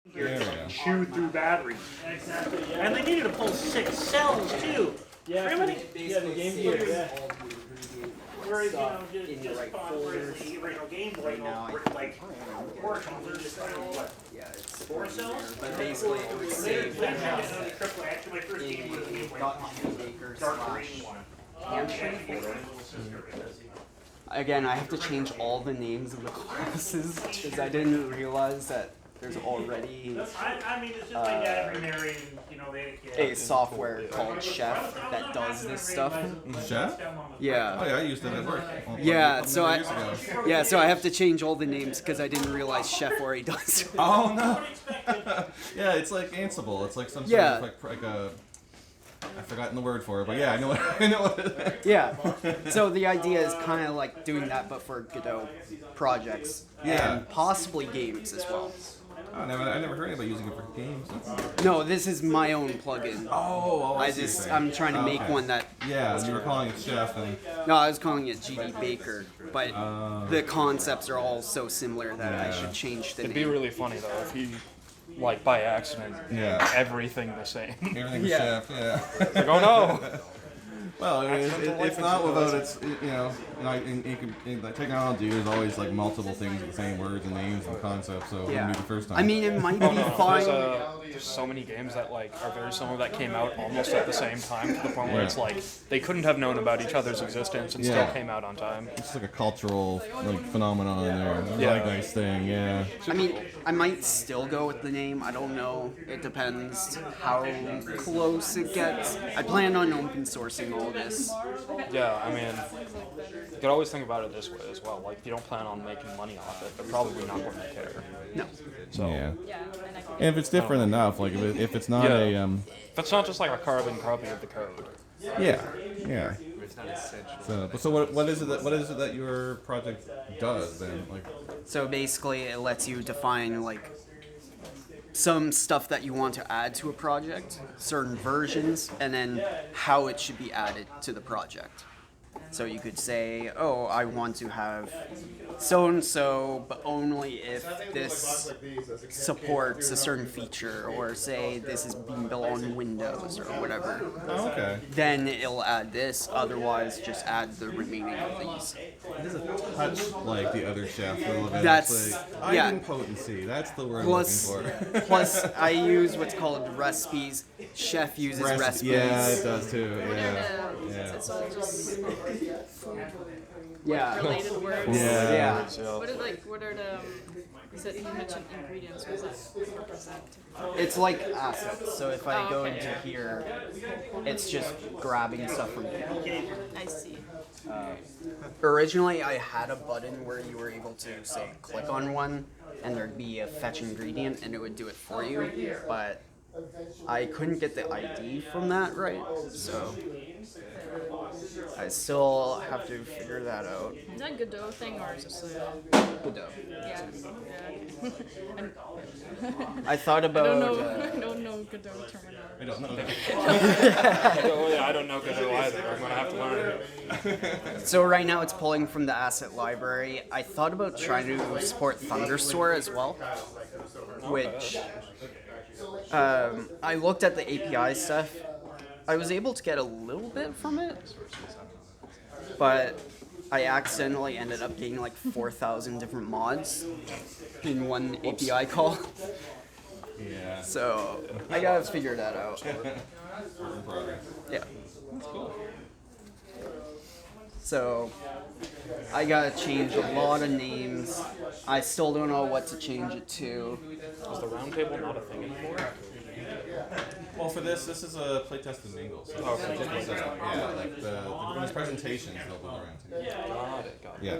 There we go. Chew through batteries. Exactly. Yeah. And they needed to pull 6 cells too. Yeah. Really? Yeah, the Game Gear. Yeah. Whereas, in your right folders. the original Game Boy, Now like, portions are just what? Yeah, it's 4 cells? but basically it would save the Actually, my first game was the Game Boy. Baker Dark slash green one. hamstring folder. Again, I have to change all the names of the classes because I didn't realize that there's already I mean, it's just my dad remarried, they had a kid. a software called Chef that does this stuff. Chef? Yeah. Oh yeah, I used it at work. Yeah, so Years ago. I have to change all the names because I didn't realize Chef already does it. Oh no. Yeah, it's like Ansible. It's like some sort of like a. I've forgotten the word for it, but yeah, I know what it is. Yeah. So the idea is kind of like doing that, but for Godot projects. Yeah. And possibly games as well. I never heard anybody using it for games. No, this is my own plugin. Oh, I'm trying to make one that. Yeah, you were calling it Chef, and No, I was calling it GD Baker, but the concepts are all so similar that I should change the It'd name. be really funny though if he, like by accident, everything the same. everything's Chef. Yeah. Like, oh no! Well, it's not without its, like technology is always like multiple things with the same words and names and concepts, so it wouldn't be the first time. I mean, it might be fine. There's so many games that like are very similar that came out almost at the same time to the point where it's like they couldn't have known about each other's existence and still came out on time. It's like a cultural phenomenon there. Yeah. Nice thing, yeah. I mean, I might still go with the name. I don't know. It depends how close it gets. I plan on open sourcing all this. Yeah, I mean, you could always think about it this way as well. Like, if you don't plan on making money off it, they're probably not going to care. No. So, Yeah. And if it's different enough, like if it's not a if it's not just like a carbon copy of the code. yeah. So what is it that your project does then? Like, So basically, it lets you define like some stuff that you want to add to a project, certain versions, and then how it should be added to the project. So you could say, oh, I want to have so-and-so, but only if this supports a certain feature, or say this is being built on Windows or whatever. oh, okay. Then it'll add this, otherwise just add the remaining of these. It is a touch like the other Chef a little bit. That's- It's like, yeah. idempotency. That's the word Plus, I'm looking for. plus I use what's called recipes. Chef uses recipes. Yeah, it does too. Yeah. It's all just Yeah. related words. Yeah. What are the? You said you mentioned ingredients. What does that represent? It's like assets. So if I Oh, go okay. into here, it's just grabbing stuff from here. I see. Originally, I had a button where you were able to say click on one, and there'd be a fetch ingredient, and it would do it for you. But I couldn't get the ID from that right, so I still have to figure that out. Is that a Godot thing or is this a? Godot. Yeah. I thought I about. don't know. I don't know Godot terminology. I don't know that. I don't know Godot either. I'm going to have to learn. So right now it's pulling from the asset library. I thought about trying to support Thunderstore as well, which I looked at the API stuff. I was able to get a little bit from it, but I accidentally ended up getting like 4,000 different mods in one API call. Yeah. So I gotta figure that out. Yeah. So I gotta change a lot of names. I still don't know what to change it to. Is the round table not a thing anymore? Well, for this is a playtest in Mingle. So Okay. yeah, like the presentations they'll move around to. Got it. Yeah.